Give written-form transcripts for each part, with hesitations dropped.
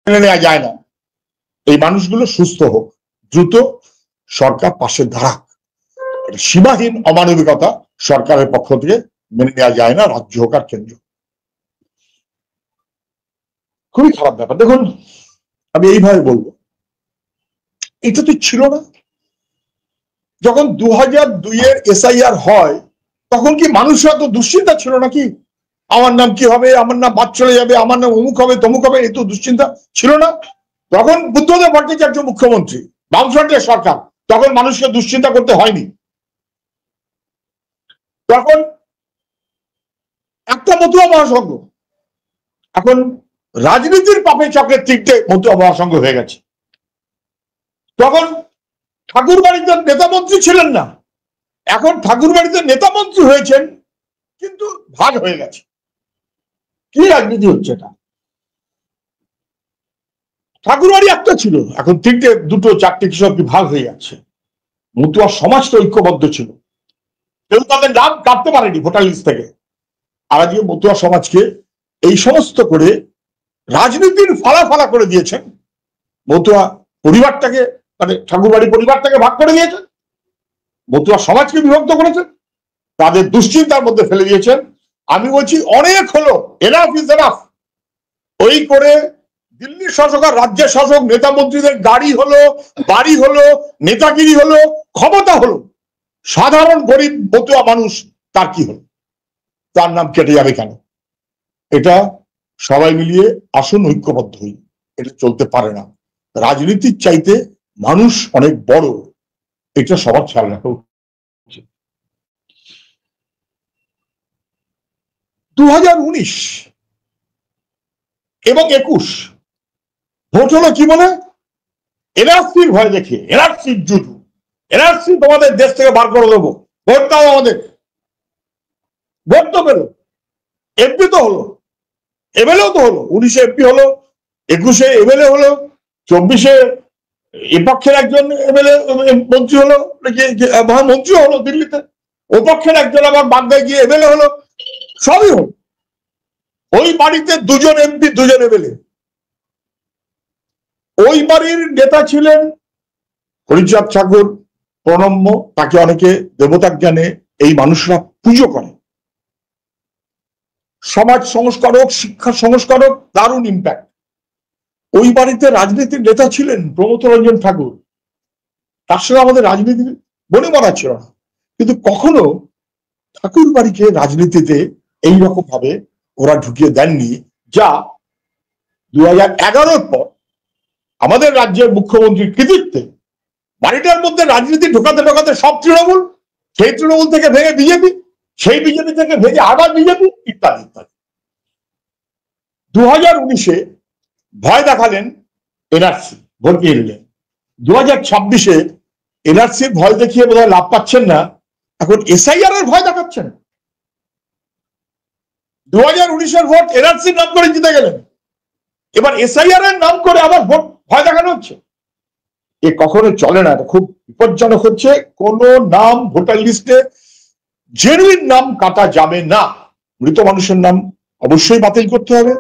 মেনে নেওয়া যায় না। এই মানুষগুলো সুস্থ হোক, দ্রুত সরকার পাশে দাঁড়াক। সীমাহীন অমানবিকতা সরকারের পক্ষ থেকে মেনে নেওয়া যায় না, রাজ্য হোক আর কেন্দ্র। খুবই খারাপ ব্যাপার। দেখুন, আমি এইভাবে বলবো, এটা তো ছিল না। যখন 2002-এর SIR হয়, তখন কি মানুষরা তো দুশ্চিন্তা ছিল নাকি? আমার নাম কি হবে, আমার নাম বাদ চলে যাবে, আমার নাম অমুক হবে তমুক হবে, এই তো দুশ্চিন্তা ছিল না। তখন বুদ্ধদেব ভট্টাচার্য মুখ্যমন্ত্রী, বামফ্রন্টের সরকার, তখন মানুষকে দুশ্চিন্তা করতে হয়নি। তখন একটা মতুয়া মহাসংঘ, এখন রাজনীতির পাপে চক্রের 3টে মতুয়া মহাসংঘ হয়ে গেছে। তখন ঠাকুর বাড়িতে নেতা মন্ত্রী ছিলেন না, এখন ঠাকুর বাড়িতে নেতা মন্ত্রী হয়েছেন, কিন্তু ভাগ হয়ে গেছে। কি রাজনীতি হচ্ছে এটা? ঠাকুর বাড়ি একটা ছিল, এখন 3টে, 2টো, 4টে কি সব ভাগ হয়ে যাচ্ছে। মতুয়া সমাজটা ঐক্যবদ্ধ ছিল, কেউ তাদের নাম কাটতে পারেনি ভোটার লিস্ট থেকে। আর আজকে মতুয়া সমাজকে এই সমস্ত করে রাজনীতির ফালা ফালা করে দিয়েছেন। মতুয়া পরিবারটাকে, মানে ঠাকুরবাড়ি পরিবারটাকে ভাগ করে দিয়েছেন, মতুয়া সমাজকে বিভক্ত করেছেন, তাদের দুশ্চিন্তার মধ্যে ফেলে দিয়েছেন। আমি বলছি অনেক হলো, এনাফ ইজ এনাফ। ওই করে দিল্লির শাসক আর রাজ্যের শাসক নেতা মন্ত্রীদের গাড়ি হলো, বাড়ি হলো, নেতাগিরি হলো, ক্ষমতা হলো, সাধারণ গরিব মতুয়া মানুষ তার কি হলো? তার নাম কেটে যাবে কেন? এটা সবাই মিলিয়ে আসুন ঐক্যবদ্ধ হই, এটা চলতে পারে না। রাজনীতির চাইতে মানুষ অনেক বড়, এটা সবার খেয়াল রাখা উচিত। 2019 এবং 21 ভোট হলো কি বলে? এনআরসির ভয় দেখে, এনআরসির জুজু, এনআরসি তোমাদের দেশ থেকে বার করে দেবো, ভোট দাও আমাদের। ভোট তো পেল, এমপি তো হলো, এমএলএও তো হলো। 19-এ এমপি হলো, 21-এ এমএলএ হলো, 24-এ এপক্ষের একজন এমএলএ মন্ত্রী হলো, মহামন্ত্রী হলো দিল্লিতে, ও পক্ষের একজন আবার বাগদায় গিয়ে এমএলএ হলো, সবই হলো। ওই বাড়িতে 2জন এমপি, 2জন এমএলএ। ওই বাড়ির নেতা ছিলেন হরিচাঁদ ঠাকুর, প্রণম্য, তাকে অনেকে দেবতার জ্ঞানে এই মানুষরা পুজো করে। সমাজ সংস্কারক, শিক্ষা সংস্কারক, দারুণ ইম্প্যাক্ট। ওই বাড়িতে রাজনীতির নেতা ছিলেন প্রমথ রঞ্জন ঠাকুর, তার সঙ্গে আমাদের রাজনীতি বনিবনা ছিল না, কিন্তু কখনো ঠাকুর বাড়িকে রাজনীতিতে এইরকম ভাবে ওরা ঢুকিয়ে দেননি। যা 2011-র পর আমাদের রাজ্যের মুখ্যমন্ত্রীর কৃতিত্বে বাড়িটার মধ্যে রাজনীতি ঢোকাতে ঢোকাতে সব তৃণমূল, সেই তৃণমূল থেকে ভেঙে বিজেপি, সেই বিজেপি থেকে ভেঙে আবার বিজেপি, ইত্যাদি ইত্যাদি। 2019-এ ভয় দেখালেন এনআরসি, ভোট নিয়ে নিলেন। 2026-এ এনআরসির ভয় দেখিয়ে বোধহয় লাভ পাচ্ছেন না, এখন SIR এর ভয় দেখাচ্ছেন। 2019-এর ভোট এনআরসির নাম করে জিতে গেলেন, এবার SIR এর নাম করে আবার ভোট ভয় দেখানো হচ্ছে। এ কখনো চলে না, এটা খুব বিপজ্জনক হচ্ছে। কোন নাম ভোটার লিস্টে, জেনুইন নাম কাটা যাবে না। মৃত মানুষের নাম অবশ্যই বাতিল করতে হবে,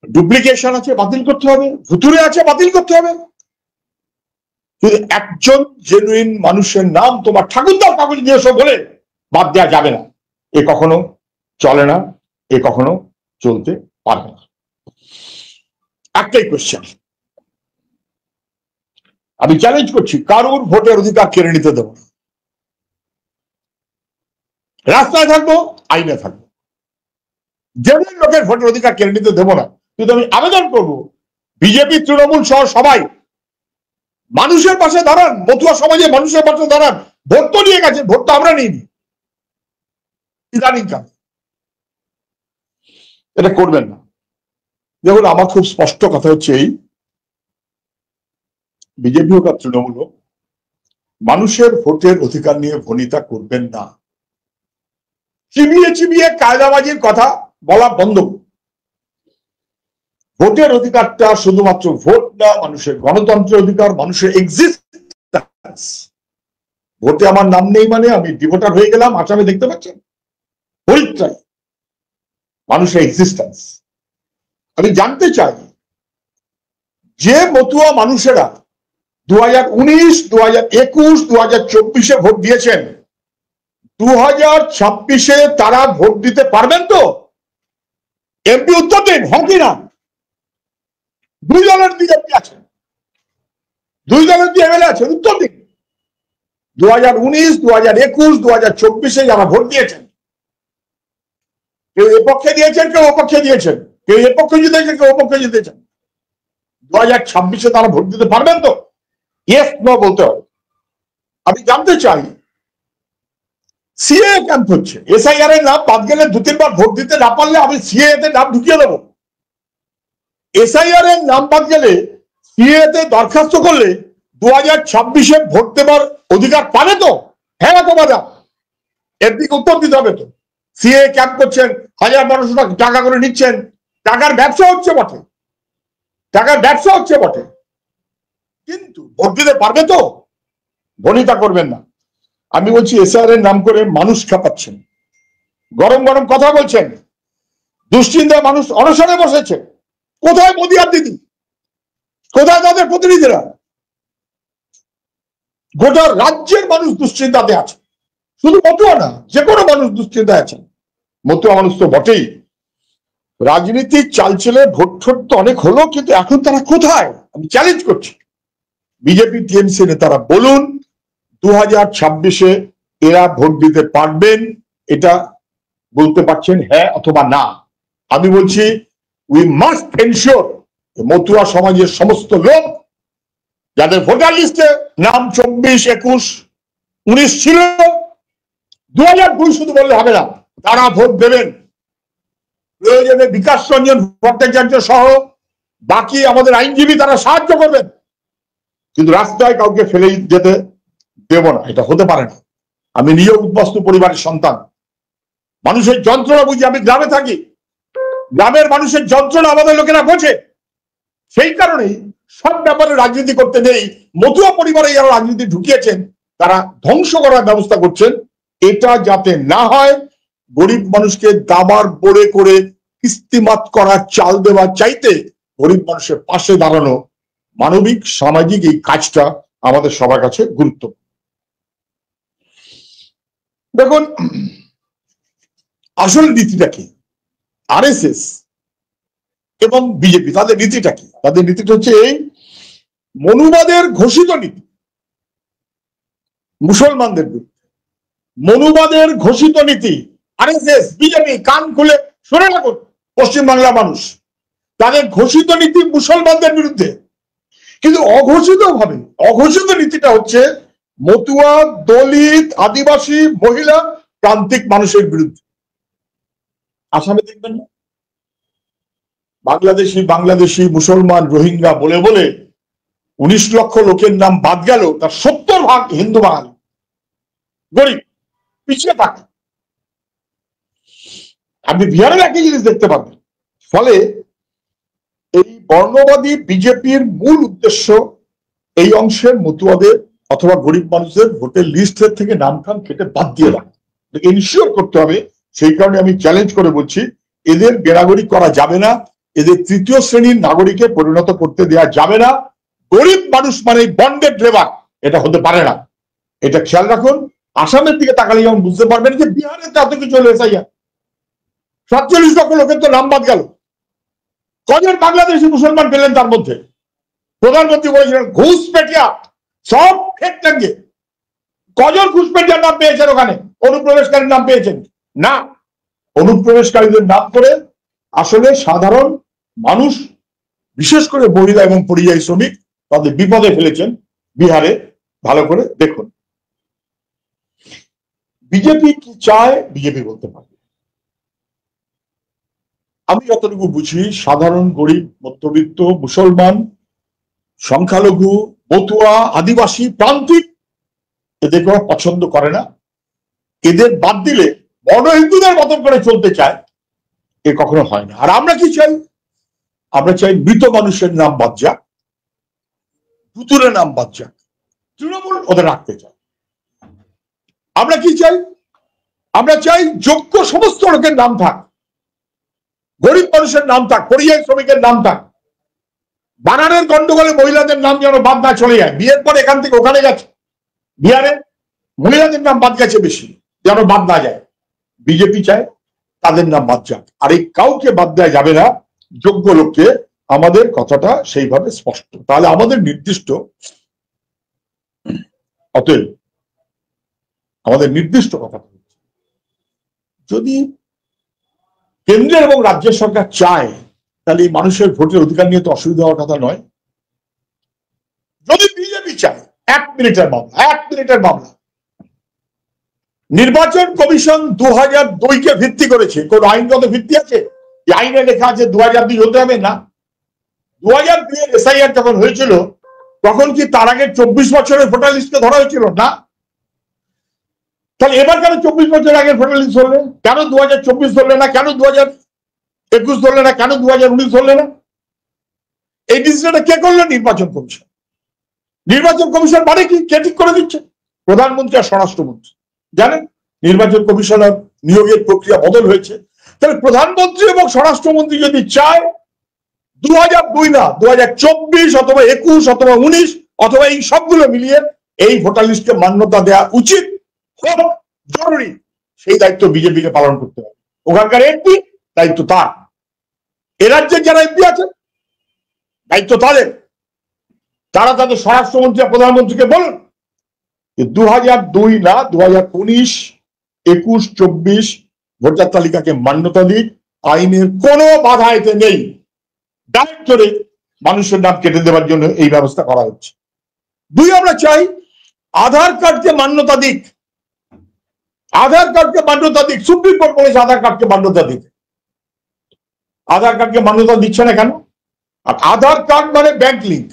ডুপ্লিকেশন আছে বাতিল করতে হবে, ভুতুরে আছে বাতিল করতে হবে, কিন্তু একজন জেনুইন মানুষের নাম তোমার ঠাকুরদার কাগজ দিয়ে সব বলে বাদ দেওয়া যাবে না। এ কখনো চলে না, এ কখনো চলতে পারবে না। একটাই কোশ্চেন আমি চ্যালেঞ্জ করছি, কারোর ভোটের অধিকার কেড়ে নিতে দেবো না। রাস্তায় থাকবো, আইনে থাকবো, জেনুইন লোকের ভোটের অধিকার কেড়ে নিতে দেবো না। কিন্তু আমি আবেদন করবো, বিজেপি, তৃণমূল সহ সবাই মানুষের পাশে দাঁড়ান, মতুয়া সমাজে মানুষের পাশে দাঁড়ান। ভোট তো নিয়ে গেছে, ভোট তো আমরা নিইনি, ইদানিং কাল এটা করবেন না। দেখুন, আমার খুব স্পষ্ট কথা হচ্ছে এই, বিজেপি হোক আর তৃণমূল হোক, মানুষের ভোটের অধিকার নিয়ে ভনিতা করবেন না। চিবিয়ে চিবিয়ে কায়দাবাজির কথা বলা বন্ধ। ভোটের অধিকারটা শুধুমাত্র ভোট না, মানুষের গণতন্ত্রের অধিকার, মানুষের এক্সিস্টেন্স। ভোটে আমার নাম নেই মানে আমি ডিভোটার হয়ে গেলাম, আসামে দেখতে পাচ্ছেন, পরিত্রায় মানুষের এক্সিস্টেন্স। আমি জানতে চাই যে মতুয়া মানুষেরা 2019, 2021, 2024 ভোট দিয়েছেন, 2026 তারা ভোট দিতে পারবেন তো? এমপি উত্তর দিন, হ্যাঁ কি না? দুই দলের বিজেপি আছেন, দুই দলের দিয়ে এমএলএ আছেন, উত্তর দিন। 2019, 2021, 2024 যারা ভোট দিয়েছেন, কেউ এ পক্ষে দিয়েছেন, কেউ অপক্ষে দিয়েছেন, কেউ এ পক্ষে জিতেছেন, কেউ অপক্ষে জিতেছেন, 2026 তারা ভোট দিতে পারবেন তো? ইয়েস নো বলতে হবে। আমি জানতে চাই, সিএ ক্যাম্প হচ্ছে, এসআইআর এর নাম বাদ গেলে 2-3 বার ভোট দিতে না পারলে আমি সিএ তে নাম ঢুকিয়ে দেবো। এসআইআর এর নাম বাদ গেলে সিএ তে দরখাস্ত করলে 2026 ভোট দেবার অধিকার পাবে তো? হ্যাঁ অথবা না? এর দিকে উত্তর দিতে হবে তো। সিএ ক্যাম্প করছেন, 1000-1200 টাকা করে নিচ্ছেন, টাকার ব্যবসা হচ্ছে বটে, টাকার ব্যবসা হচ্ছে বটে, কিন্তু ভোট দিতে পারবে তো? ভনিতা করবেন না। আমি বলছি এসআইআর এর নাম করে মানুষ খেপাচ্ছেন, গরম গরম কথা বলছেন, দুশ্চিন্তায় মানুষ অনশনে বসেছে। কোথায় মোদি আর দিদি? কোথায় তাদের প্রতিনিধিরা? গোটা রাজ্যের মানুষ দুশ্চিন্তাতে আছে, শুধু মতুয়া না, যে কোনো মানুষ দুশ্চিন্তায় আছেন। মতুয়া মানুষ তো বটেই। রাজনীতির চালচেলে ভোট ঠোট তো অনেক হলো, কিন্তু এখন তারা কোথায়? আমি চ্যালেঞ্জ করছি বিজেপি টিএমসি নেতারা, বলুন 2026 এরা ভোট দিতে পারবেন? এটা বলতে পারছেন হ্যাঁ অথবা না? আমি বলছি উই মাস্ট এনশিওর মতুয়া সমাজের সমস্ত লোক যাদের ভোটার লিস্টে নাম 24, 21, 19 ছিল, 2002 শুধু বললে হবে না, তারা ভোট দেবেন। প্রয়োজনে বিকাশ রঞ্জন ভট্টাচার্য সহ বাকি আমাদের আইনজীবী তারা সাহায্য করবেন, কিন্তু রাস্তায় কাউকে ফেলে যেতে দেব না, এটা হতে পারে না। আমি নিজেও উদ্বাস্তু পরিবারের সন্তান, মানুষের যন্ত্রণা বুঝি, আমি গ্রামে থাকি, গ্রামের মানুষের যন্ত্রণা আমাদের লোকেরা বোঝে। সেই কারণেই সব ব্যাপারে রাজনীতি করতে নেই। মতুয়া পরিবারে যারা রাজনীতি ঢুকিয়েছেন তারা ধ্বংস করার ব্যবস্থা করছেন। এটা যাতে না হয়, গরিব মানুষকে দাবার বোড়ে করে কিস্তিমাত করার চাল দেওয়ার চাইতে গরিব মানুষের পাশে দাঁড়ানো, মানবিক সামাজিক এই কাজটা আমাদের সবার কাছে গুরুত্বপূর্ণ। দেখুন আসল নীতিটা কি, আরএসএস এবং বিজেপি তাদের নীতিটা কি? তাদের নীতিটা হচ্ছে এই মনুবাদের ঘোষিত নীতি, মুসলমানদের বিরুদ্ধে মনুবাদের ঘোষিত নীতি। আরএসএস বিজেপি কান খুলে শুনে রাখুন, পশ্চিমবাংলার মানুষ, তাদের ঘোষিত নীতি মুসলমানদের বিরুদ্ধে, কিন্তু অঘোষিত নীতিটা হচ্ছে মতুয়া, দলিত, আদিবাসী, মহিলা, প্রান্তিক মানুষের বিরুদ্ধে। আসামে দেখবেন না, বাংলাদেশি, মুসলমান, রোহিঙ্গা বলে বলে 19 লক্ষ লোকের নাম বাদ গেল, তার 70% হিন্দু বাঙালি, গরিব, পিছিয়ে থাকে। আপনি বিহারের একই জিনিস দেখতে পাবেন। ফলে এই বর্ণবাদী বিজেপির মূল উদ্দেশ্য এই অংশের মতুয়াদের অথবা গরিব মানুষদের ভোটের লিস্টের থেকে নাম টাম কেটে বাদ দিয়ে দেয়, এনশিওর করতে হবে। সেই কারণে আমি চ্যালেঞ্জ করে বলছি, এদের বেনাগরি করা যাবে না, এদের তৃতীয় শ্রেণীর নাগরিকে পরিণত করতে দেওয়া যাবে না। গরিব মানুষ মানে বন্ডেড লেবার, এটা হতে পারে না, এটা খেয়াল রাখুন। আসামের দিকে তাকালে যেমন বুঝতে পারবেন যে বিহারের এত কিছু হলো, 47 লক্ষ লোকের তো নাম বাদ গেল। কজন বাংলাদেশি মুসলমান পেলেন তার মধ্যে? প্রধানমন্ত্রী বলেছিলেন ঘুষপেটিয়া, সব ফেক লাগে। কজন ঘুষপেটিয়ার নাম পেয়েছেন ওখানে? অনুপ্রবেশকারীর নাম পেয়েছেন না। অনুপ্রবেশকারীদের নাম করে আসলে সাধারণ মানুষ, বিশেষ করে মহিলা এবং পরিযায়ী শ্রমিক, তাদের বিপদে ফেলেছেন বিহারে। ভালো করে দেখুন বিজেপি কি চায়, বিজেপি বলতে পারে। আমি যতটুকু বুঝি, সাধারণ গরিব, মধ্যবিত্ত, মুসলমান, সংখ্যালঘু, মতুয়া, আদিবাসী, প্রান্তিক এদেরকে পছন্দ করে না। এদের বাদ দিলে বড় হিন্দুদের মতন করে চলতে চায়, এ কখনো হয় না। আর আমরা কি চাই? আমরা চাই মৃত মানুষের নাম বাদ যাক, পুতুলের নাম বাদ যাক, তৃণমূল ওদের রাখতে চায়। আমরা কি চাই? আমরা চাই যোগ্য সমস্ত লোকের নাম থাক, গরিব মানুষের নাম থাক, পরিযায়ী শ্রমিকের নাম থাক, বানানের গন্ডগোলে মহিলাদের নাম যেন বাদ না চলে যায়। বিয়ের পর এখান থেকে ওখানে গেছে, বিহারে মহিলাদের নাম বাদ গেছে বেশি, যেন বাদ না যায়। বিজেপি চায় তাদের নাম বাদ যাক, আর এই কাউকে বাদ দেওয়া যাবে না, যোগ্য লোককে। আমাদের কথাটা সেইভাবে স্পষ্ট, তাহলে আমাদের নির্দিষ্ট, অতএব আমাদের নির্দিষ্ট কথা, যদি কেন্দ্রের এবং রাজ্যের সরকার চায় তাহলে এই মানুষের ভোটের অধিকার নিয়ে তো অসুবিধা হওয়ার কথা নয়। যদি বিজেপি চায়, 1 মিনিটের মামলা, নির্বাচন কমিশন 2002-কে ভিত্তি করেছে, কোন আইনগত ভিত্তি আছে? আইনে লেখা আছে 2002 হতে হবে না। 2002-এর এসআইআর যখন হয়েছিল তখন কি তার আগে 24 বছরের ভোটার লিস্টকে ধরা হয়েছিল না? তাহলে এবার কেন 24 বছর আগে ভোটার লিস্ট ধরলে? কেন 2024 ধরলে না? কেন 2021 ধরলে না? কেন 2019 ধরলে না? এই ডিসিশনটা কে করলো? নির্বাচন কমিশন। নির্বাচন কমিশন মানে কি? কে ঠিক করে দিচ্ছে? প্রধানমন্ত্রী আর স্বরাষ্ট্রমন্ত্রী। জানেন নির্বাচন কমিশনার নিয়োগের প্রক্রিয়া বদল হয়েছে। তাহলে প্রধানমন্ত্রী এবং স্বরাষ্ট্রমন্ত্রী যদি চায় 2002 না, 2024 অথবা 21 অথবা 19 অথবা এই সবগুলো মিলিয়ে এই ভোটার লিস্টকে মান্যতা দেওয়া উচিত, খুব জরুরি, সেই দায়িত্ব বিজেপিকে পালন করতে হবে। ওখানকার এমপি দায়িত্ব তার, এ রাজ্যের যারা এমপি আছে দায়িত্ব তাদের। তারা তাদের স্বরাষ্ট্রমন্ত্রী আর প্রধানমন্ত্রীকে বলুন 2002 না, 2019, 21, 24 ভোটার তালিকাকে মান্যতা দিক। আইনের কোনো বাধা এতে নেই। ডাইরেক্ট করে মানুষের নাম কেটে দেওয়ার জন্য এই ব্যবস্থা করা হচ্ছে। 2, আমরা চাই আধার কার্ডকে মান্যতা দিক। আধার কার্ডকে মান্যতা দিক। সুপ্রিম কোর্ট বলেছে আধার কার্ডকে মান্যতা দিতে। আধার কার্ডকে মান্যতা দিচ্ছে না কেন? আধার কার্ড মানে ব্যাংক লিঙ্ক,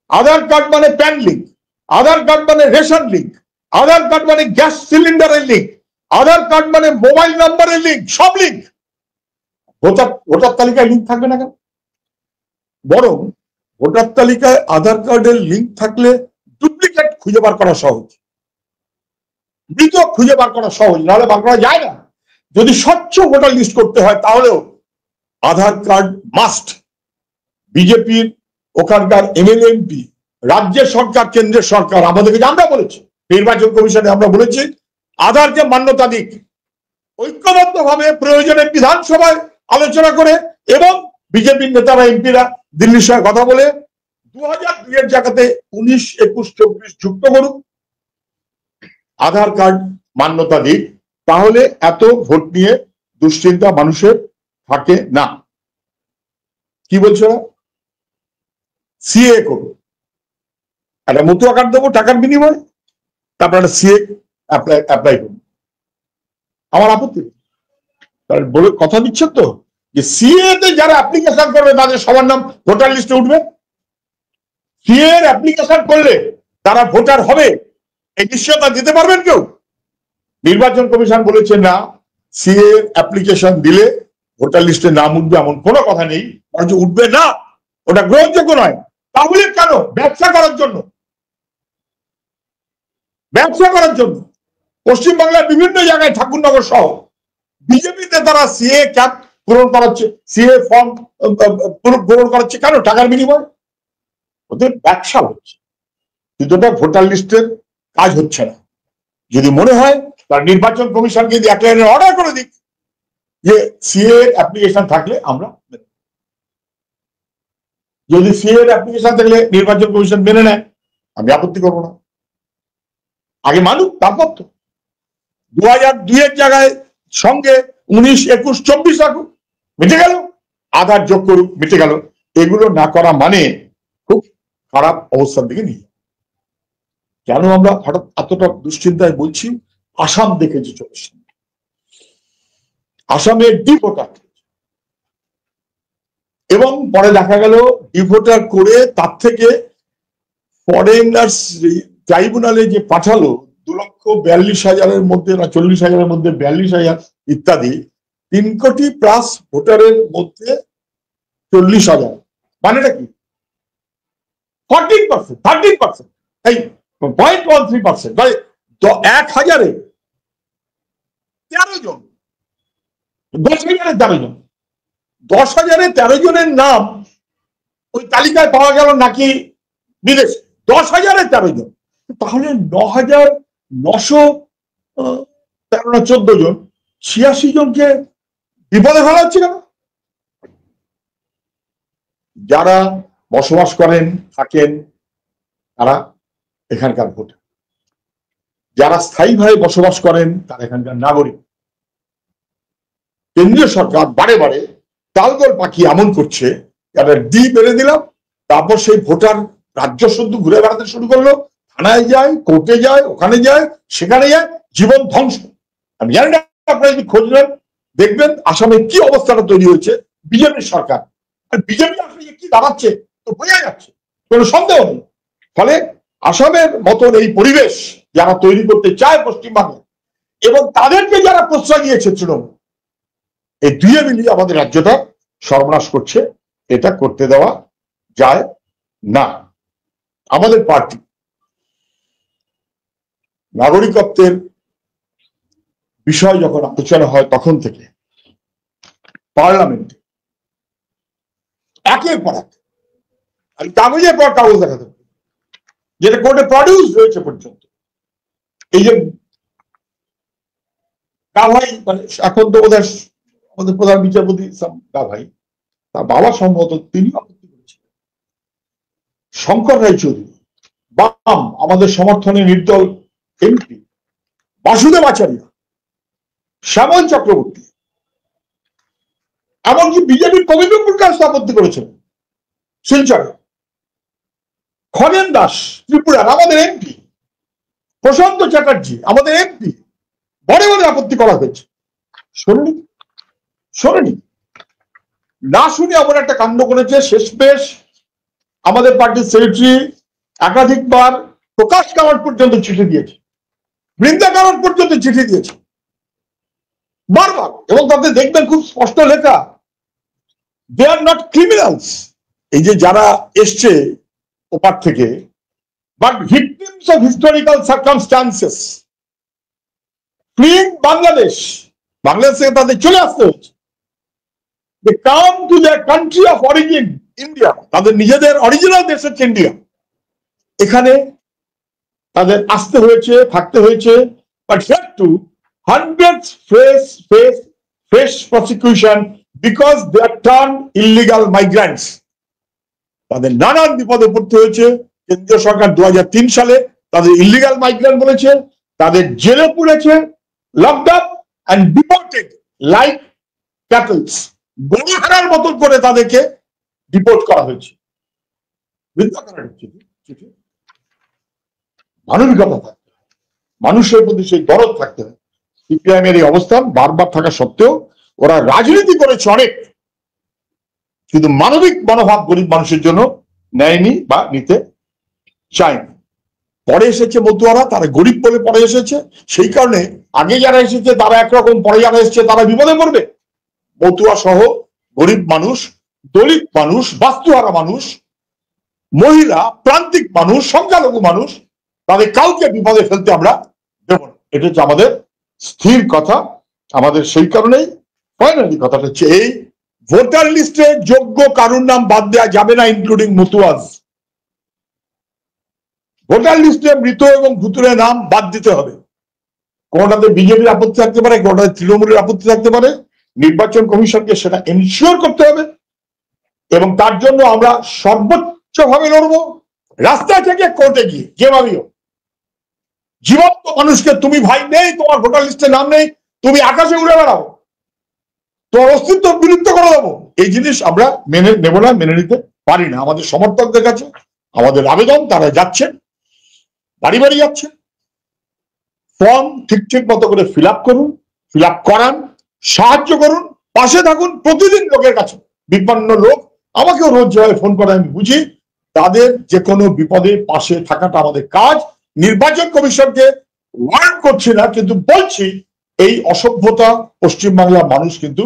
আধার কার্ড মানে প্যান লিঙ্ক, আধার কার্ড মানে রেশন লিঙ্ক, আধার কার্ড মানে গ্যাস সিলিন্ডারের লিঙ্ক, আধার কার্ড মানে মোবাইল নাম্বারের লিঙ্ক, সব লিঙ্ক। ভোটার তালিকায় লিঙ্ক থাকবে না কেন? বরং ভোটার তালিকায় আধার কার্ডের লিঙ্ক থাকলে ডুপ্লিকেট খুঁজে বার করা সহজ, মৃত খুঁজে বার করা সহজ, নাহলে বার করা যায় না। যদি স্বচ্ছ ভোটার লিস্ট করতে হয় তাহলেও আধার কার্ড মাস্ট। বিজেপির ওখানকার এমএলএ এমপি, রাজ্যের সরকার, কেন্দ্রের সরকার আমাদেরকে, আমরা বলেছি নির্বাচন কমিশনে, আমরা বলেছি আধারকে মান্যতা দিক, ঐক্যবদ্ধভাবে প্রয়োজনে বিধানসভায় আলোচনা করে এবং বিজেপির নেতারা এমপিরা দিল্লির সঙ্গে কথা বলে 2002-এর জায়গাতে 19, 21, 24 যুক্ত করুক, আধার কার্ড মান্যতা দিক। তাহলে এত ভোট নিয়ে দুশ্চিন্তা মানুষের থাকে না। কি বলছো? সিএ করবো, একটা মতুয়া কার্ড দেবো টাকার বিনিময়ে, তারপর একটা সিএ অ্যাপ্লাই করবো, আমার আপত্তি। বলে কথা দিচ্ছেন তো যে সিএ তে যারা অ্যাপ্লিকেশন করবে তাদের সবার নাম ভোটার লিস্টে উঠবে। সিএ এর অ্যাপ্লিকেশন করলে তারা ভোটার হবে, এই নিশ্চয়তা দিতে পারবেন কেউ? নির্বাচন কমিশন বলেছে না, সিএ এর অ্যাপ্লিকেশন দিলে ভোটার লিস্টে নাম উঠবে এমন কোনো কথা নেই, বরঞ্চ উঠবে না, ওটা গ্রহণযোগ্য নয়। তাহলে কেন? ব্যবসা করার জন্য। ব্যবসা করার জন্য পশ্চিমবাংলার বিভিন্ন জায়গায়, ঠাকুরনগর সহ বিজেপিতে তারা সিএ ক্যাম্প পূরণ করাচ্ছে, সিএ ফর্ম পূরণ করাচ্ছে কেন? টাকার বিনিময়ে। ওদের ব্যবসা হচ্ছে, কিন্তু ওটা ভোটার লিস্টের কাজ হচ্ছে না। যদি মনে হয় তার নির্বাচন কমিশনকে যদি এক লাইনের অর্ডার করে দিক যে সিএ অ্যাপ্লিকেশন থাকলে আমরা, যদি সিএ অ্যাপ্লিকেশন থাকলে নির্বাচন কমিশন মেনে নেয়, আমি আপত্তি করবো না। আগে মানুষ, তারপর তো 2002-এর জায়গায় সঙ্গে 19, 21, 24 রাখুক, মিটে গেল। আধার যোগ করুক, মিটে গেল। এগুলো না করা মানে খুব খারাপ অবস্থার দিকে নিয়ে। কেন আমরা হঠাৎ এতটা দুশ্চিন্তায় বলছি? আসাম দেখেছি চব্বিশ, আসামের ডিভোটার, এবং পরে দেখা গেল ডিভোটার করে তার থেকে ফরেনার্স ট্রাইব্যুনালে যে পাঠালো 2,42,000-এর মধ্যে না 40,000-এর মধ্যে 42,000 ইত্যাদি, 3 কোটি প্লাস ভোটারের মধ্যে 40,000, মানেটা কি? 14%, 13%, এই 0.13%, মানে 1,000-এ 13 জন, 10,000-এ 13 জন। 10,000-এ 13 জনের নাম ওই তালিকায় পাওয়া গেল নাকি বিদেশ, 10,000-এ 13 জন, তাহলে 9,913 না 14 জন, 86 জনকে বিপদে ফেলা হচ্ছে কেন? যারা বসবাস করেন থাকেন তারা এখানকার ভোটার, যারা স্থায়ীভাবে বসবাস করেন তারা এখানকার নাগরিক। কেন্দ্রীয় সরকার বারে বারে তালগোল পাখি এমন করছে, একটা ডি মেরে দিলাম, তারপর সেই ভোটার রাজ্য শুদ্ধ ঘুরে বেড়াতে শুরু করলো, থানায় যায়, কোর্টে যায়, ওখানে যায়, সেখানে যায়, জীবন ধ্বংস। আমি জানি না আপনারা যদি খোঁজ নেন দেখবেন আসামে কি অবস্থাটা তৈরি হয়েছে বিজেপির সরকার, আর বিজেপি আসলে কি দাঁড়াচ্ছে তো বোঝা যাচ্ছে, কোনো সন্দেহ নেই। ফলে আসামের মতন এই পরিবেশ যারা তৈরি করতে চায় পশ্চিমবাংলা, এবং তাদেরকে যারা প্রশ্রয় দিয়েছে তৃণমূল, এই দুয়ে মিলিয়ে আমাদের রাজ্যটা সর্বনাশ করছে। এটা করতে দেওয়া যায় না। আমাদের পার্টি নাগরিকত্বের বিষয় যখন আলোচনা হয় তখন থেকে পার্লামেন্টে একের পর এক কাগজের পর কাগজ দেখাতে হবে, যেটা কোর্টে প্রডিউস হয়েছে পর্যন্ত। এই যে গাভাই, মানে এখন তো বোধহয় আমাদের প্রধান বিচারপতি গাভাই, তার বাবা সম্ভবত তিনি আপত্তি করেছিলেন। শঙ্কর রায়চৌধুরী, বাম আমাদের সমর্থনে নির্দল এমপি বাসুদেব আচার্য, শ্যামল চক্রবর্তী, এমনকি বিজেপির কবিন্দ্র প্রকাশ আপত্তি করেছিলেন শিলচরে। খগেন দাস ত্রিপুরার আমাদের এমপি, প্রশান্ত চ্যাটার্জি আমাদের এমপি, বড় বড় আপত্তি করা হয়েছে। শোনেনি না শুনে এমন একটা কাণ্ড করেছে। শেষমেশ আমাদের পার্টির সেক্রেটারি একাধিকবার প্রকাশ কামাট পর্যন্ত চিঠি দিয়েছে, বৃন্দা কামাট পর্যন্ত চিঠি দিয়েছে বারবার, এবং তাতে দেখবেন খুব স্পষ্ট লেখা, দে আর নট ক্রিমিনালস, এই যে যারা এসছে ওপার থেকে, but victims of historical circumstances, fling Bangladesh, Bangladesh থেকে তাদের চলে আসতে হচ্ছে। They come to their country of origin, India, তাদের নিজেদের অরিজিনাল দেশ হচ্ছে ইন্ডিয়া, এখানে তাদের আসতে হয়েছে, থাকতে হয়েছে, but yet to hundreds face prosecution because they are turned illegal migrants. তাদের নানান বিপদে পড়তে হয়েছে। কেন্দ্রীয় সরকার 2003 সালে তাদের ইলিগাল মাইগ্রেন্ট বলেছে, তাদের জেলে পুরেছে, locked up and deported like cattles, গরু হারার মতন করে তাদেরকে ডিপোর্ট করা হয়েছে। মানবিকতা থাকতে হয়, মানুষের প্রতি সেই দরদ থাকতে হয়। সিপিআইএম এর এই অবস্থান বারবার থাকা সত্ত্বেও ওরা রাজনীতি করেছে অনেক, কিন্তু মানবিক মনোভাব গরিব মানুষের জন্য নেয়নি বা নিতে চায়নি। পরে এসেছে মতুয়ারা, তারা গরিব বলে পরে এসেছে, সেই কারণে আগে যারা এসেছে তারা একরকম, পরে যারা এসেছে তারা বিপদে পড়বে। মতুয়া সহ গরিব মানুষ, দলিত মানুষ, বাস্তুহারা মানুষ, মহিলা, প্রান্তিক মানুষ, সংখ্যালঘু মানুষ, তাদের কাউকে বিপদে ফেলতে আমরা দেব না। এটা হচ্ছে আমাদের স্থির কথা। আমাদের সেই কারণেই ফাইনালি কথাটা হচ্ছে, এই ভোটার লিস্টে যোগ্য কারুর নাম বাদ দেওয়া যাবে না, ইনক্লুডিং মতুয়াজ। ভোটার লিস্টে মৃত এবং ভুতুরে নাম বাদ দিতে হবে। কোনটাতে বিজেপির আপত্তি থাকতে পারে, কোনটাতে তৃণমূলের আপত্তি থাকতে পারে। নির্বাচন কমিশনকে সেটা এনশিওর করতে হবে, এবং তার জন্য আমরা সর্বোচ্চ ভাবে লড়বো, রাস্তা থেকে কোর্টে গিয়ে, যেভাবেও। জীবন্ত মানুষকে তুমি ভাই নেই, তোমার ভোটার লিস্টে নাম নেই, তুমি আকাশে উড়ে বেড়াও, তোমার অস্তিত্ব বিলুপ্ত করে দেবো, এই জিনিস আমরা মেনে নেব না, মেনে নিতে পারি না। আমাদের সমর্থকদের কাছে আমাদের আবেদন, তারা যাচ্ছেন, বাড়ি বাড়ি যাচ্ছেন, ফর্ম ঠিক মতো করে ফিল আপ করুন, ফিল আপ করান, সাহায্য করুন, পাশে থাকুন। প্রতিদিন লোকের কাছে বিপন্ন লোক আমাকেও রোজ যেভাবে ফোন করে আমি বুঝি, তাদের যে কোনো বিপদে পাশে থাকাটা আমাদের কাজ। নির্বাচন কমিশনকে ওয়ার্ন করছি না, কিন্তু বলছি এই অসভ্যতা পশ্চিমবাংলার মানুষ কিন্তু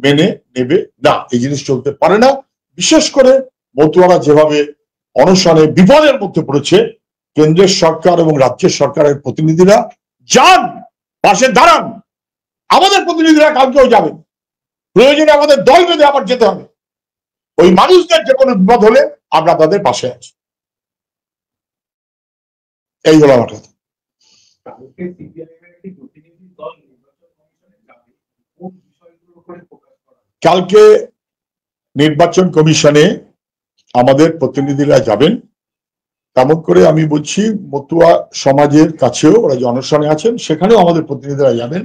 মেনে নেবে না, এই জিনিস চলতে পারে না। বিশেষ করে মতুয়ারা যেভাবে অনশনে বিপদের মধ্যে পড়েছে, কেন্দ্রের সরকার এবং রাজ্যের সরকারের প্রতিনিধিরা যান, পাশে দাঁড়ান। আমাদের প্রতিনিধিরা কালকেও যাবেন, প্রয়োজনে আমাদের দল বেঁধে আবার যেতে হবে। ওই মানুষদের যে কোনো বিপদ হলে আমরা তাদের পাশে আছি। এই হলো আমার কথা। কালকে নির্বাচন কমিশনে আমাদের প্রতিনিধিরা যাবেন, তেমন করে আমি বলছি মতুয়া সমাজের কাছেও ওরা যে অনশনে আছেন সেখানেও আমাদের প্রতিনিধিরা যাবেন।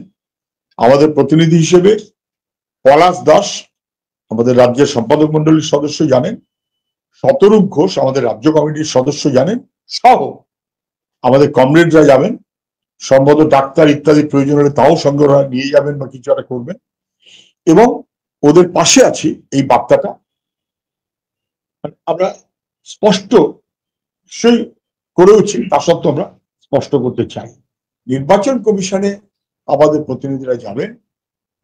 আমাদের প্রতিনিধি হিসেবে পলাশ দাস আমাদের রাজ্যের সম্পাদক মন্ডলীর সদস্য জানেন, শতরূপ ঘোষ আমাদের রাজ্য কমিটির সদস্য জানেন, সহ আমাদের কমরেডরা যাবেন, সম্ভবত ডাক্তার ইত্যাদি প্রয়োজন হলে তাও সঙ্গে নিয়ে যাবেন বা কিছু একটা করবেন, এবং ওদের পাশে আছি। এই বার্তাটা আমরা স্পষ্ট সেই করেওছি, তা সত্ত্বেও আমরা স্পষ্ট করতে চাই নির্বাচন কমিশনে আমাদের প্রতিনিধিরা যাবেন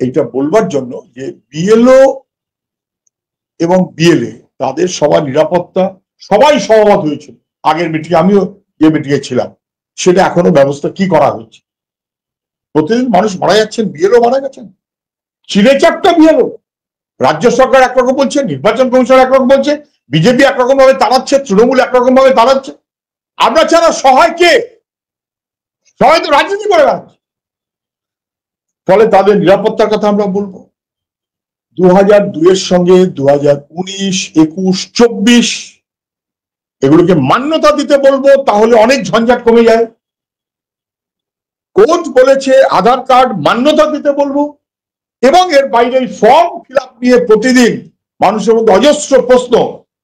এইটা বলবার জন্য যে বিএলও এবং বিএলএ তাদের সবার নিরাপত্তা সবাই সহমত হয়েছিল। আগের মিটিং আমিও যে মিটিংয়ে ছিলাম সেটা এখনো ব্যবস্থা কি করা হয়েছে। প্রতিদিন মানুষ মারা যাচ্ছেন, বিএলও মারা গেছেন, চিড়ে চারটা বিএলও। রাজ্য সরকার একরকম বলছে, নির্বাচন কমিশন একরকম বলছে, বিজেপি একরকম ভাবে তাড়াচ্ছে, তৃণমূল একরকম ভাবে তাড়াচ্ছে। আমরা ছাড়া সহায় কে? সবাই তো রাজনীতি করে বেড়াচ্ছে। ফলে তাদের নিরাপত্তার কথা আমরা বলবো। 2002 সঙ্গে 2019, 21, 24 এগুলোকে মান্যতা দিতে বলবো, তাহলে অনেক ঝঞ্ঝাট কমে যায়। কোর্ট বলেছে আধার কার্ড মান্যতা দিতে বলবো, এবং এর বাইরে ফর্ম ফিল আপ নিয়ে প্রতিদিন মানুষের মধ্যে অজস্র প্রশ্ন,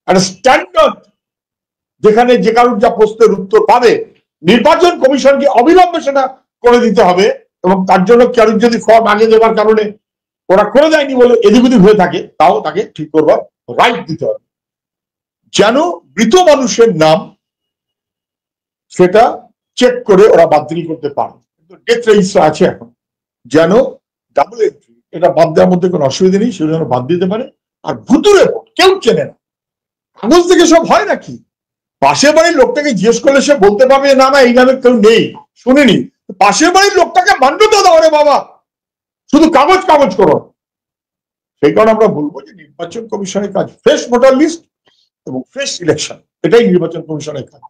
একটা স্ট্যান্ডার্ড যেখানে যে কারোর যা প্রশ্নের উত্তর পাবে নির্বাচন কমিশনকে অবিলম্বে সেটা করে দিতে হবে। এবং তার জন্য কারোর যদি ফর্ম আগে দেওয়ার কারণে ওরা করে দেয়নি বলে এদিক ওদিক হয়ে থাকে, তাও তাকে ঠিক করবার রাইট দিতে হবে। যেন মৃত মানুষের নাম সেটা চেক করে ওরা বাতিল করতে পারে। ডেথ রেজিস্টার আছে এখন, যেন ডাবল এন্ট্রি এটা বাদ দেওয়ার মধ্যে কোনো অসুবিধা নেই, সেটা যেন বাদ দিতে পারে। আর ভুতুরে ভোট কেউ চেনে না, কাগজ থেকে সব হয় নাকি? পাশের বাড়ির লোকটাকে জিজ্ঞেস করলে সে বলতে পারবে না না এই নামে কেউ নেই, শুনিনি। পাশের বাড়ির লোকটাকে মান্যতা দাও রে বাবা, শুধু কাগজ কাগজ করো। সেই কারণে আমরা বলবো যে নির্বাচন কমিশনের কাজ ফ্রেশ ভোটার লিস্ট এবং ফ্রেশ ইলেকশন, এটাই নির্বাচন কমিশনের কাজ।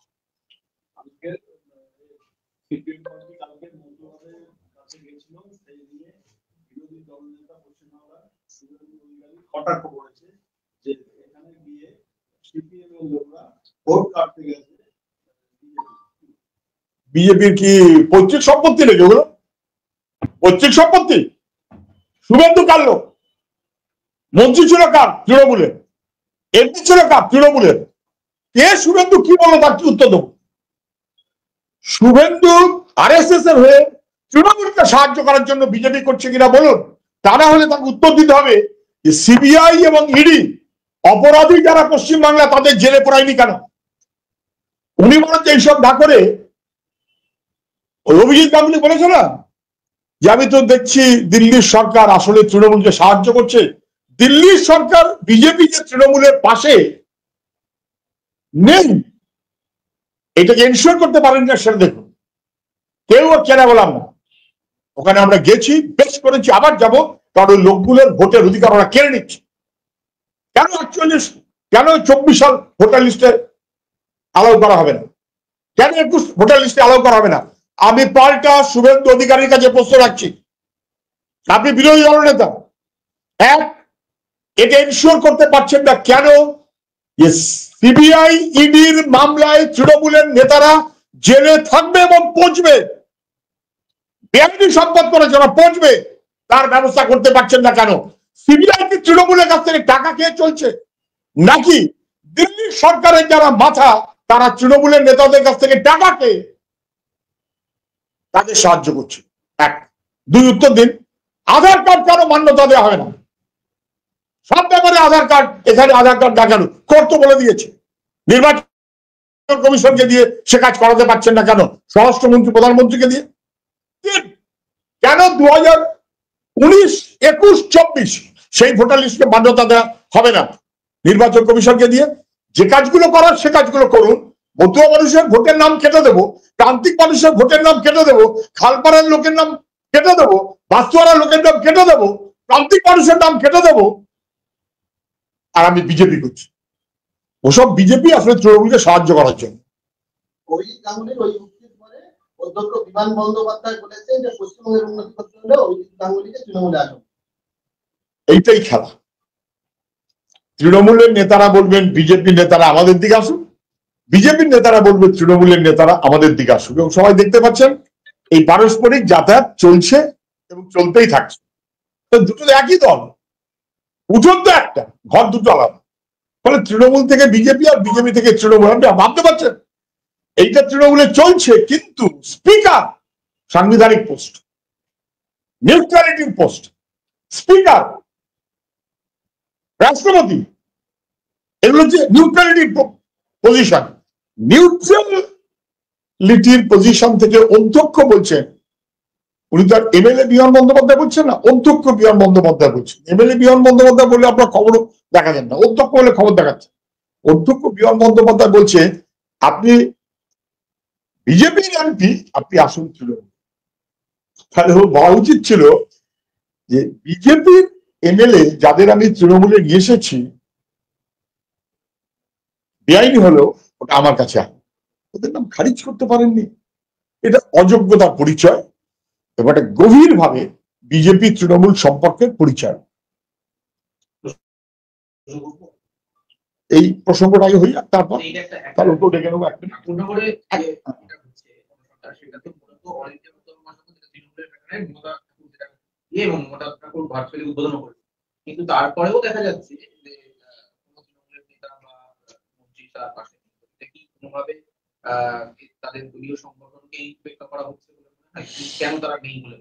বিজেপির কি পৈতৃক সম্পত্তি নাকি ওগুলো? পৈতৃক সম্পত্তি? শুভেন্দু কার লোক? মন্ত্রী ছিল কার? তৃণমূলের। এমপি ছিল কার? তৃণমূলের। কে শুভেন্দু কি বললো তার কি উত্তর দেবো? শুভেন্দু আরএসএস এর হয়ে তৃণমূলকে সাহায্য করার জন্য বিজেপি করছে কিনা বলুন, তা না হলে তাকে উত্তর দিতে হবে যে সিবিআই এবং ইডি অপরাধী যারা পশ্চিমবাংলা তাদের জেলে পড়ায়নি কেন? উনি বলেন এইসব না করে অভিজিৎ গাঙ্গুলি বলেছে না যে আমি তো দেখছি দিল্লির সরকার আসলে তৃণমূলকে সাহায্য করছে। দিল্লির সরকার বিজেপি যে তৃণমূলের পাশে নেই এটাকে এনশিওর করতে পারেন না, সেটা দেখুন। কেউ কেনা বললাম না, ওখানে আমরা গেছি, বেশ করেছি, আবার যাব, কারণ ওই লোকগুলোর ভোটের অধিকার ওরা কেড়ে নিচ্ছে। কেন 48, কেন 24 সাল ভোটার লিস্টে অ্যালাউ করা হবে না? কেন 21 ভোটার লিস্টে অ্যালাউ করা হবে না? আমি পাল্টা শুভেন্দু অধিকারীর কাছে প্রশ্ন রাখছি, আপনি বিরোধী দল নেতা, এটা এনশিওর করতে পারছেন না কেন সিবিআই ইডির মামলায় তৃণমূলের নেতারা জেলে থাকবে এবং পৌঁছবে? বেআইনি সম্পদ করেছে ওরা, পৌঁছবে, তার ব্যবস্থা করতে পারছেন না কেন? সিবিআই কি তৃণমূলের কাছ থেকে টাকা খেয়ে চলছে, নাকি দিল্লির সরকারের যারা মাথা তারা তৃণমূলের নেতাদের কাছ থেকে টাকা খেয়ে তাদের সাহায্য করছে? এক। দুই, উত্তর দিন, আধার কার্ড কেন মান্যতা দেওয়া হয় না? সব ব্যাপারে আধার কার্ড, এখানে আধার কার্ড দেখানো, কোর্ট তো বলে দিয়েছে। নির্বাচন কমিশনকে দিয়ে সে কাজ করাতে পারছেন না কেন? স্বরাষ্ট্রমন্ত্রী প্রধানমন্ত্রীকে দিয়ে। কেন 2019, 21, 24 সেই ভোটার লিস্টকে মান্যতা দেওয়া হবে না নির্বাচন কমিশনকে দিয়ে? যে কাজগুলো করার সে কাজগুলো করুন। মতুয়া মানুষের ভোটের নাম কেটে দেবো, প্রান্তিক মানুষের ভোটের নাম কেটে দেবো, খালপাড়ার লোকের নাম কেটে দেবো, বাস্তুয়ারার লোকের নাম কেটে দেবো, প্রান্তিক মানুষের নাম কেটে দেবো আর আমি বিজেপি করছি। ওসব বিজেপি আসলে তৃণমূলকে সাহায্য করার জন্য। অধ্যক্ষ বিমান বন্দ্যোপাধ্যায় বলেছেন যে পশ্চিমবঙ্গের উন্নতি করতে হলে অভিজিৎ গাঙ্গুলিকে তৃণমূলে আসুন। এইটাই খেলা। তৃণমূলের নেতারা বলবেন বিজেপির নেতারা আমাদের দিকে আসুন, বিজেপির নেতারা বলবে তৃণমূলের নেতারা আমাদের দিকে আসুক, এবং সবাই দেখতে পাচ্ছেন এই পারস্পরিক যাতায়াত চলছে এবং চলতেই থাকছে। দুটো একই দল, উঠোন তো একটা, ঘর দুটো আলাদা। ফলে তৃণমূল থেকে বিজেপি আর বিজেপি থেকে তৃণমূল, আপনি ভাবতে পারছেন এইটা তৃণমূলে চলছে, কিন্তু স্পিকার সাংবিধানিক পোস্ট, নিউট্রালিটির পোস্ট, স্পিকার রাষ্ট্রপতি, এগুলো হচ্ছে নিউট্রালিটির পজিশন। নিউট্রালিটির পজিশন থেকে অধ্যক্ষ বলছেন, উনি তো আর এমএলএ বিমান বন্দ্যোপাধ্যায় বলছেন না, অধ্যক্ষ বিমান বন্দ্যোপাধ্যায় বলছেন। এমএলএ বিমান বন্দ্যোপাধ্যায় বলে আপনার খবরও দেখা যান না, অধ্যক্ষ বলে খবর দেখাচ্ছে। অধ্যক্ষ বিমান বন্দ্যোপাধ্যায় বলছে আপনি বিজেপির এমপি, আপনি আসুন তৃণমূল। তাহলে বলা উচিত ছিল যে বিজেপির এমএলএ যাদের আমি তৃণমূলে নিয়ে এসেছি, বেআইনি হলেও ওটা আমার কাছে ওদের নাম খারিজ করতে পারেননি, এটা অযোগ্যতার পরিচয় এবং এটা গভীরভাবে বিজেপি তৃণমূল সম্পর্কের পরিচয়। এই প্রসঙ্গটা আগে হই, তারপর তার উপর ডেকে নেবো একটা। কিন্তু তারপরেও দেখা যাচ্ছে যে কোনোভাবে তাদের দলীয় সংগঠনকে উপেক্ষা করা হচ্ছে কেন তারা নেই বলে।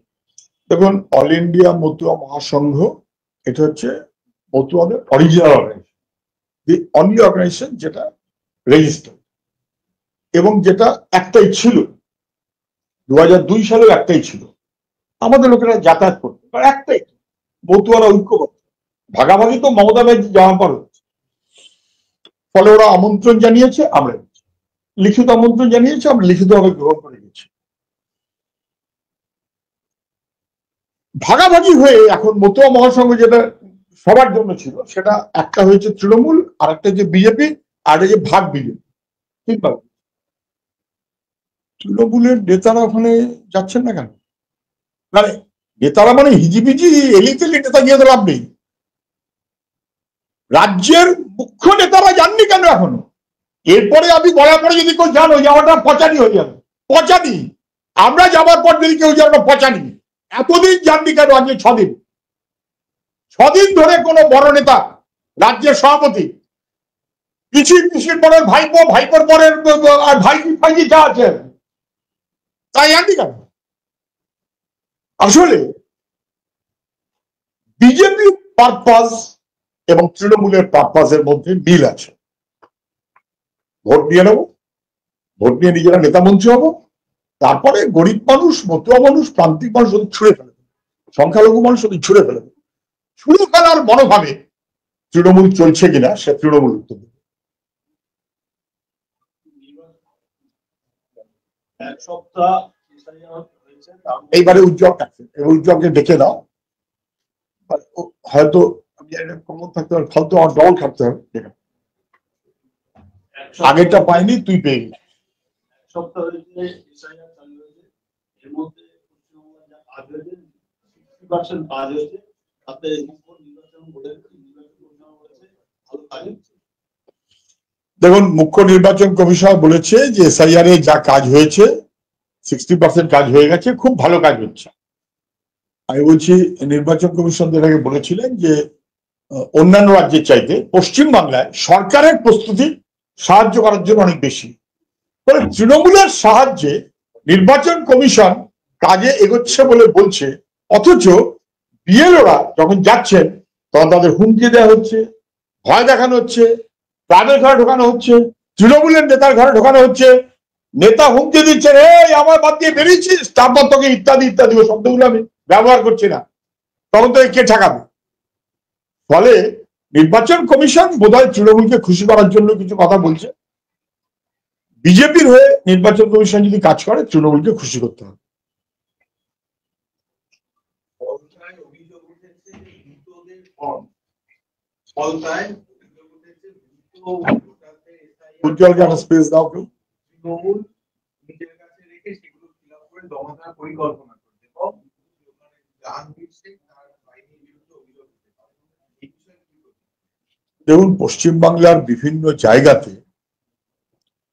দেখুন, অল ইন্ডিয়া মতুয়া মহাসংঘ এটা হচ্ছে মতুয়াদের original organisation, the only organisation যেটা রেজিস্টার, এবং যেটা একটাই ছিল 2002 সালেও একটাই ছিল। আমাদের লোকেরা যাতায়াত করতে একটাই, মতুয়ারা ঐক্যবদ্ধ। ভাগাভাগি তো মমতা ব্যানার্জি যাওয়ার পর হচ্ছে। ফলে ওরা আমন্ত্রণ জানিয়েছে, আমরা লিখিত আমন্ত্রণ জানিয়েছে, আমরা লিখিতভাবে গ্রহণ করে গেছি। ভাগাভাগি হয়ে এখন মতুয়া মহাসংঘ যেটা সবার জন্য ছিল, সেটা একটা হয়েছে তৃণমূল, আর একটা হচ্ছে বিজেপি, আর যে ভাগ বিজেপি। ঠিকভাবে তৃণমূলের নেতারা ওখানে যাচ্ছেন না কেন? মানে নেতারা মানে হিজিবিজি এলিতেলি নেতা গিয়ে তো লাভ নেই। রাজ্যের মুখ্য নেতারা যাননি কেন এখনো? এরপরে আমি বলার পরে যদি কেউ জানো, যাওয়াটা পচানি হয়ে যাবে, পচানি। আমরা যাবার পর যদি কেউ জানো পচানি। এতদিন যাননি কেন? আজকে 6 দিন, 6 দিন ধরে কোনো বড় নেতা, রাজ্যের সভাপতি, পিসির পরের ভাইপো, ভাইপোর পরের ভাইজি যা আছে, তাই জাননি কেন? আসলে বিজেপি পারপাস এবং তৃণমূলের পারপাসের মধ্যে মিল আছে। ভোট নিয়ে নেবো, ভোট নিয়ে নিজেরা নেতা মন্ত্রী হবো, তারপরে গরিব মানুষ, মতুয়া মানুষ, প্রান্তিক মানুষ ওদের ছুঁড়ে ফেলে দেবে, সংখ্যালঘু মানুষ ওদের ছুঁড়ে ফেলে দেবে। ছুঁড়ে ফেলার মনোভাবে তৃণমূল চলছে কিনা সে তৃণমূল উত্তর দেবে। এইবারে উজ্জ্বল থাকছে, উজ্জ্বলকে ডেকে দাও, হয়তো আমি থাকতে পারে, ফালতু আমার ডবল খাটতে হবে। আগেরটা পাইনি, তুই পেয়ে গেছিস। দেখুন, মুখ্য নির্বাচন কমিশন বলেছে যে এসআইআর এ যা কাজ হয়েছে 60% কাজ হয়ে গেছে, খুব ভালো কাজ হচ্ছে। আমি বলছি, নির্বাচন কমিশন এর আগে বলেছিলেন যে অন্যান্য রাজ্যের চাইতে পশ্চিমবাংলায় সরকারের প্রস্তুতি সাহায্য করার জন্য অনেক বেশি। ফলে তৃণমূলের সাহায্যে নির্বাচন কমিশন কাজে এগোচ্ছে বলে বলছে, অথচ বিএলওরা যখন যাচ্ছেন তখন তাদের হুমকি দেওয়া হচ্ছে, ভয় দেখানো হচ্ছে, তাদের ঘরে ঢোকানো হচ্ছে, তৃণমূলের নেতার ঘরে ঢোকানো হচ্ছে। নেতা হুমকি দিচ্ছেন, এই আমার বাদ দিয়ে বেরিয়েছিস, তারপর তোকে ইত্যাদি ইত্যাদি শব্দগুলো আমি ব্যবহার করছি না, তখন তো কে ঠেকাবে? ফলে নির্বাচন কমিশন বোধহয় তৃণমূলকে খুশি করার জন্য কিছু কথা বলছে। বিজেপির হয়ে নির্বাচন কমিশন যদি কাজ করে, তৃণমূলকে খুশি করতে হবে। ফলতায় উজ্জ্বলকে একটা স্পেস দাও কেউ। তৃণমূল নিজের কাছে রেখে সেগুলো ফিল আপ করে জমা দেওয়ার পরিকল্পনা করছে এবং ওখানে জাহাঙ্গীর শেখ তার বাহিনীর বিরুদ্ধে অভিযোগ করতে পারে। এই বিষয়ে কি বলবেন? দেখুন, পশ্চিমবাংলার বিভিন্ন জায়গাতে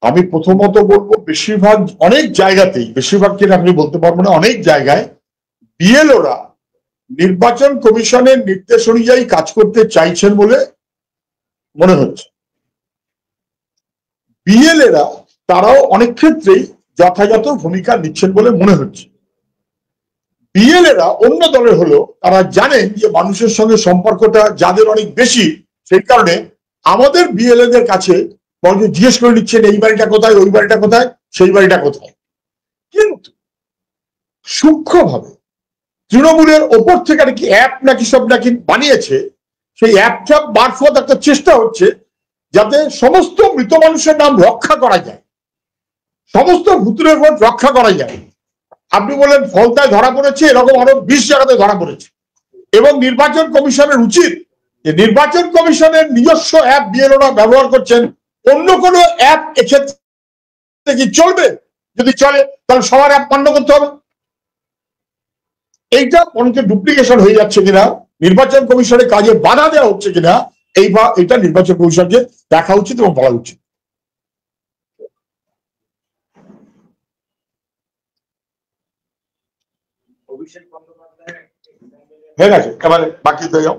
আমি প্রথমত বলবো, বেশিরভাগ অনেক জায়গাতেই, বেশিরভাগ কিনা আমি বলতে পারবো না, অনেক জায়গায় বিএলওরা নির্বাচন কমিশনের নির্দেশ অনুযায়ী কাজ করতে চাইছেন বলে মনে হচ্ছে। বিএলএরা তারাও অনেক ক্ষেত্রেই যথাযথ ভূমিকা নিচ্ছেন বলে মনে হচ্ছে। বিএলএরা অন্য দলের হলেও তারা জানেন যে মানুষের সঙ্গে সম্পর্কটা যাদের অনেক বেশি, সেই কারণে আমাদের বিএলএদের কাছে বরঞ্চ জিজ্ঞেস করে নিচ্ছেন এই বাড়িটা কোথায়, ওই বাড়িটা কোথায়, সেই বাড়িটা কোথায়। কিন্তু সূক্ষ্মভাবে তৃণমূলের ওপর থেকে নাকি অ্যাপ নাকি সব নাকি বানিয়েছে, সেই অ্যাপটা মারফত একটা চেষ্টা হচ্ছে যাতে সমস্ত মৃত মানুষের নাম রক্ষা করা যায়, সমস্ত ভূতুরের ভোট রক্ষা করা যায়। আপনি বলেন ফলতায় ধরা পড়েছে, এরকম আরো 20 জায়গাতে ধরা পড়েছে। এবং নির্বাচন কমিশনের উচিত যে নির্বাচন কমিশনের নিজস্ব অ্যাপ বিএলওরা ব্যবহার করছেন, অন্য কোনো অ্যাপ এক্ষেত্রে কি চলবে? যদি চলে তাহলে সবার অ্যাপ মান্য করতে হবে। এইটা অনেক ডুপ্লিকেশন হয়ে যাচ্ছে কিনা, নির্বাচন কমিশনের কাজে বাধা দেওয়া হচ্ছে কিনা, এটা নির্বাচন কমিশনকে দেখা উচিত এবং বলা উচিত। অভিষেক বন্দ্যোপাধ্যায় হয়ে গেছে, এবারে বাকি হয়ে যাও।